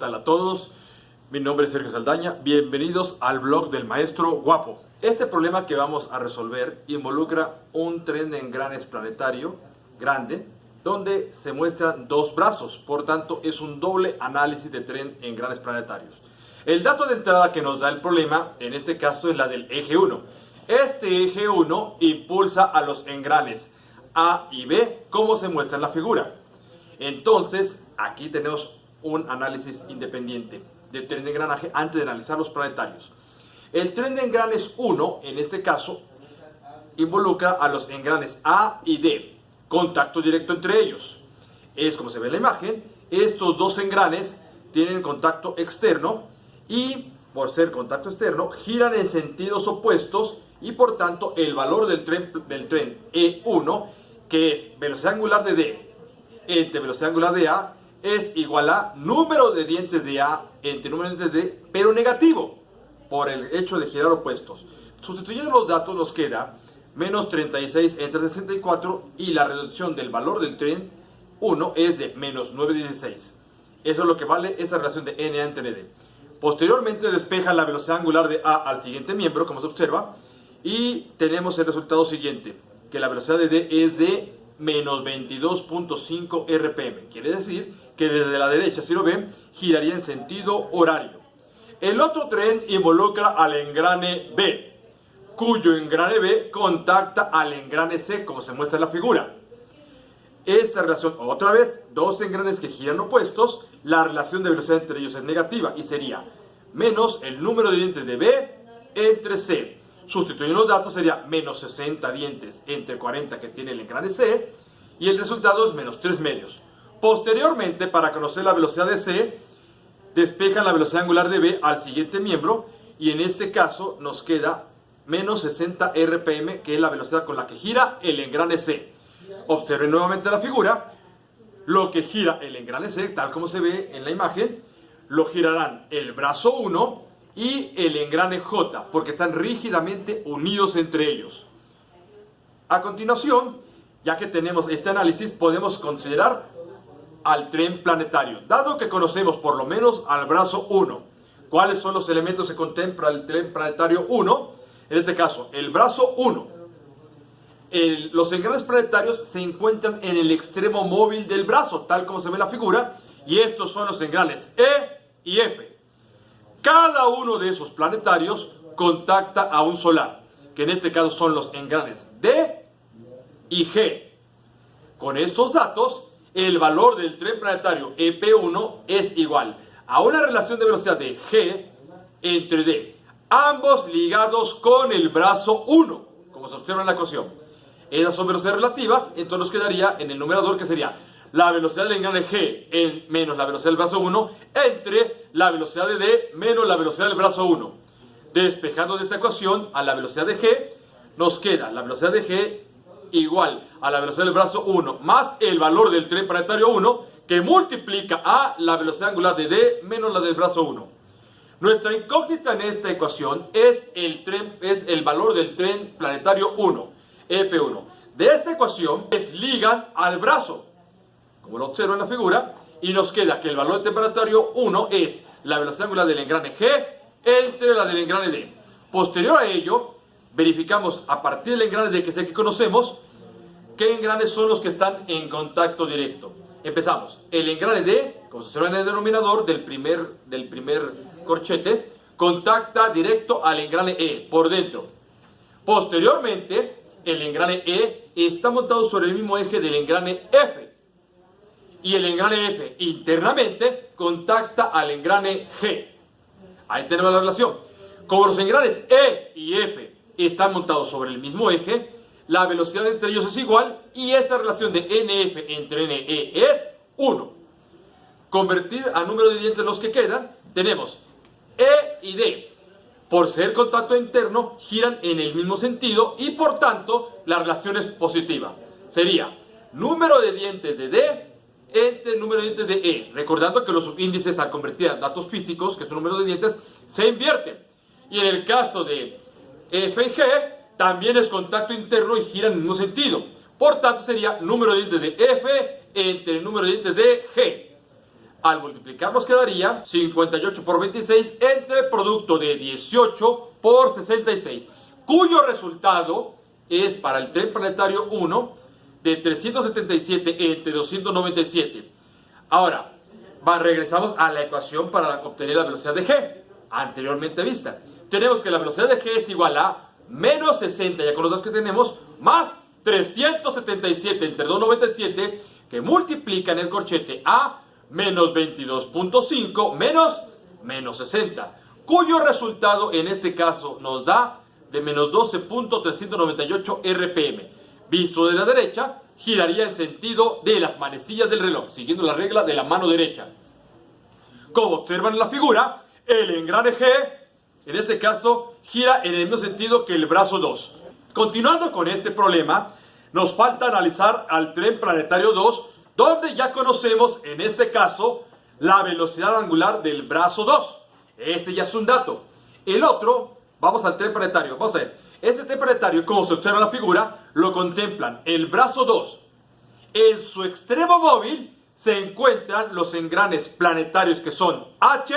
tal a todos? Mi nombre es Sergio Saldaña, bienvenidos al blog del Maestro Guapo. Este problema que vamos a resolver involucra un tren de engranes planetario grande, donde se muestran dos brazos, por tanto es un doble análisis de tren en engranes planetarios. El dato de entrada que nos da el problema, en este caso, es la del eje 1. Este eje 1 impulsa a los engranes A y B, como se muestra en la figura. Entonces, aquí tenemos un análisis independiente del tren de engranaje antes de analizar los planetarios. El tren de engranes 1, en este caso, involucra a los engranes A y D, contacto directo entre ellos. Es como se ve en la imagen, estos dos engranes tienen contacto externo y, por ser contacto externo, giran en sentidos opuestos y, por tanto, el valor del tren E1, que es velocidad angular de D entre velocidad angular de A, es igual a número de dientes de A entre número de dientes de D, pero negativo, por el hecho de girar opuestos. Sustituyendo los datos nos queda menos 36 entre 64 y la reducción del valor del tren 1 es de menos 9,16. Eso es lo que vale esa relación de NA entre D. Posteriormente despeja la velocidad angular de A al siguiente miembro, como se observa, y tenemos el resultado siguiente, que la velocidad de D es de menos 22.5 RPM. Quiere decir que desde la derecha, si lo ven, giraría en sentido horario. El otro tren involucra al engrane B, cuyo engrane B contacta al engrane C, como se muestra en la figura. Esta relación, otra vez, dos engranes que giran opuestos, la relación de velocidad entre ellos es negativa y sería menos el número de dientes de B entre C. Sustituyendo los datos sería menos 60 dientes entre 40 que tiene el engrane C y el resultado es menos 3 medios. Posteriormente, para conocer la velocidad de C, despejan la velocidad angular de B al siguiente miembro y en este caso nos queda menos 60 RPM, que es la velocidad con la que gira el engrane C. Observen nuevamente la figura. Lo que gira el engrane C, tal como se ve en la imagen, lo girarán el brazo 1 y el engrane J, porque están rígidamente unidos entre ellos. A continuación, ya que tenemos este análisis, podemos considerar al tren planetario. Dado que conocemos por lo menos al brazo 1, ¿cuáles son los elementos que contempla el tren planetario 1? En este caso, el brazo 1. Los engranes planetarios se encuentran en el extremo móvil del brazo, tal como se ve en la figura, y estos son los engranes E y F. Cada uno de esos planetarios contacta a un solar, que en este caso son los engranes D y G. Con estos datos, el valor del tren planetario EP1 es igual a una relación de velocidad de G entre D, ambos ligados con el brazo 1, como se observa en la ecuación. Esas son velocidades relativas, entonces nos quedaría en el numerador que sería la velocidad del engrane G menos la velocidad del brazo 1 entre la velocidad de D menos la velocidad del brazo 1. Despejando de esta ecuación a la velocidad de G, nos queda la velocidad de G igual a la velocidad del brazo 1 más el valor del tren planetario 1 que multiplica a la velocidad angular de D menos la del brazo 1. Nuestra incógnita en esta ecuación es el valor del tren planetario 1, EP1. De esta ecuación ligan al brazo, como lo observo en la figura, y nos queda que el valor del tren planetario 1 es la velocidad angular del engrane G entre la del engrane D. Posterior a ello, verificamos a partir del engrane D que sé que conocemos, qué engranes son los que están en contacto directo. Empezamos. El engrane D, como se observa en el denominador del primer corchete, contacta directo al engrane E por dentro. Posteriormente, el engrane E está montado sobre el mismo eje del engrane F. Y el engrane F internamente contacta al engrane G. Ahí tenemos la relación. Como los engranes E y F están montados sobre el mismo eje, la velocidad entre ellos es igual y esa relación de NF entre NE es 1. Convertir a número de dientes los que quedan, tenemos E y D. Por ser contacto interno, giran en el mismo sentido y por tanto la relación es positiva. Sería número de dientes de D entre el número de dientes de E. Recordando que los subíndices al convertir a datos físicos, que es un número de dientes, se invierten. Y en el caso de F y G, también es contacto interno y giran en el mismo sentido. Por tanto, sería número de dientes de F entre el número de dientes de G. Al multiplicar nos quedaría 58 por 26 entre el producto de 18 por 66, cuyo resultado es para el tren planetario 1 de 377 entre 297. Ahora, regresamos a la ecuación para obtener la velocidad de G, anteriormente vista. Tenemos que la velocidad de G es igual a menos 60, ya con los datos que tenemos, más 377 entre 297, que multiplican el corchete a menos 22.5 menos 60, cuyo resultado en este caso nos da de menos 12.398 RPM. Visto de la derecha, giraría en sentido de las manecillas del reloj, siguiendo la regla de la mano derecha. Como observan en la figura, el engrane G, en este caso, gira en el mismo sentido que el brazo 2. Continuando con este problema, nos falta analizar al tren planetario 2, donde ya conocemos, en este caso, la velocidad angular del brazo 2. Este ya es un dato. El otro, vamos al tren planetario. Vamos a ver, este tren planetario, como se observa en la figura, lo contemplan el brazo 2. En su extremo móvil se encuentran los engranes planetarios que son H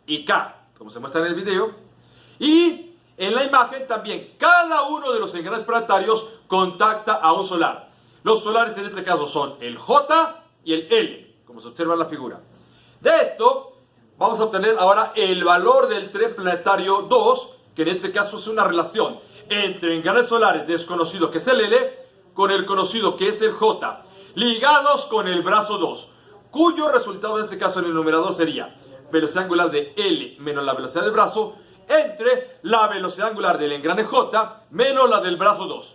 y K, como se muestra en el video. Y en la imagen también, cada uno de los engranes planetarios contacta a un solar. Los solares en este caso son el J y el L, como se observa en la figura. De esto vamos a obtener ahora el valor del tren planetario 2, que en este caso es una relación entre engranes solares desconocido que es el L con el conocido que es el J, ligados con el brazo 2, cuyo resultado en este caso en el numerador sería velocidad angular de L menos la velocidad del brazo entre la velocidad angular del engrane J menos la del brazo 2.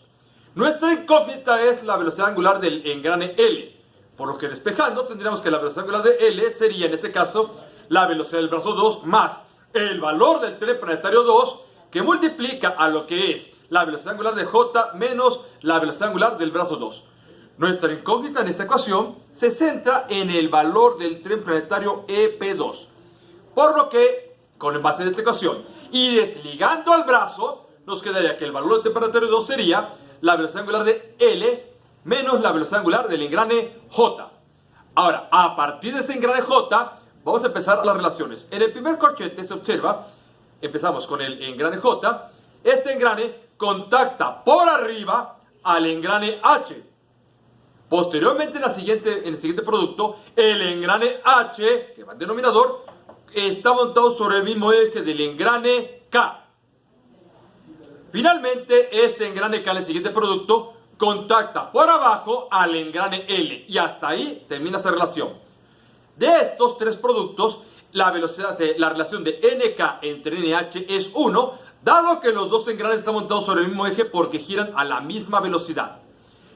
Nuestra incógnita es la velocidad angular del engrane L, por lo que despejando tendríamos que la velocidad angular de L sería en este caso la velocidad del brazo 2 más el valor del tren planetario 2, que multiplica a lo que es la velocidad angular de J menos la velocidad angular del brazo 2. Nuestra incógnita en esta ecuación se centra en el valor del tren planetario EP2. Por lo que, con base en esta ecuación y desligando al brazo, nos quedaría que el valor del tren planetario 2 sería la velocidad angular de L menos la velocidad angular del engrane J. Ahora, a partir de este engrane J, vamos a empezar las relaciones. En el primer corchete se observa, empezamos con el engrane J, este engrane contacta por arriba al engrane H. Posteriormente, en el siguiente producto, el engrane H, que va en denominador, está montado sobre el mismo eje del engrane K. Finalmente, este engrane K en el siguiente producto contacta por abajo al engrane L y hasta ahí termina esa relación. De estos tres productos, la relación de NK entre NH es 1, dado que los dos engranes están montados sobre el mismo eje porque giran a la misma velocidad.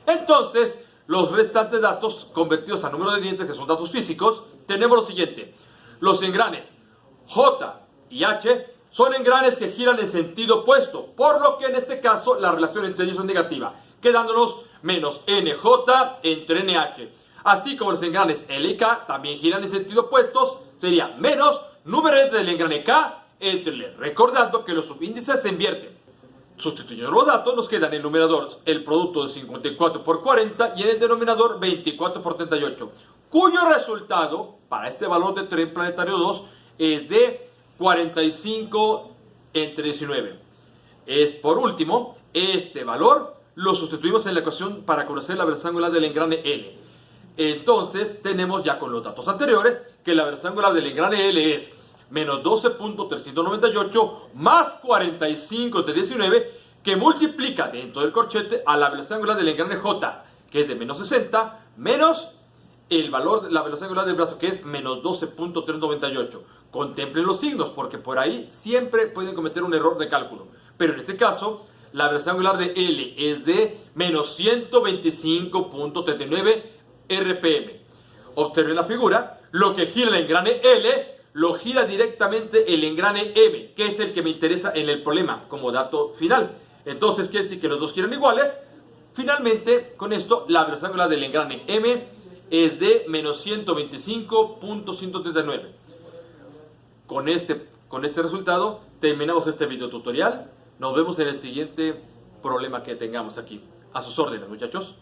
Entonces, los restantes datos convertidos a número de dientes, que son datos físicos, tenemos lo siguiente. Los engranes J y H son engranes que giran en sentido opuesto, por lo que en este caso la relación entre ellos es negativa, quedándonos menos NJ entre NH. Así como los engranes L y K también giran en sentido opuestos, sería menos número de dientes del engrane K entre L, recordando que los subíndices se invierten. Sustituyendo los datos, nos queda en el numerador el producto de 54 por 40 y en el denominador 24 por 38, cuyo resultado para este valor de tren planetario 2 es de 45 entre 19. Por último, este valor lo sustituimos en la ecuación para conocer la velocidad angular del engrane L. Entonces, tenemos ya con los datos anteriores que la velocidad angular del engrane L es menos 12.398 más 45 entre 19, que multiplica dentro del corchete a la velocidad angular del engrane J, que es de menos 60, menos el valor de la velocidad angular del brazo, que es menos 12.398. Contemplen los signos, porque por ahí siempre pueden cometer un error de cálculo. Pero en este caso, la velocidad angular de L es de menos 125.39 RPM. Observen la figura, lo que gira el engrane L, lo gira directamente el engrane M, que es el que me interesa en el problema como dato final. Entonces quiere decir que los dos giran iguales. Finalmente, con esto, la velocidad angular del engrane M es de menos 125.139. Con este resultado terminamos este video tutorial. Nos vemos en el siguiente problema que tengamos aquí. A sus órdenes, muchachos.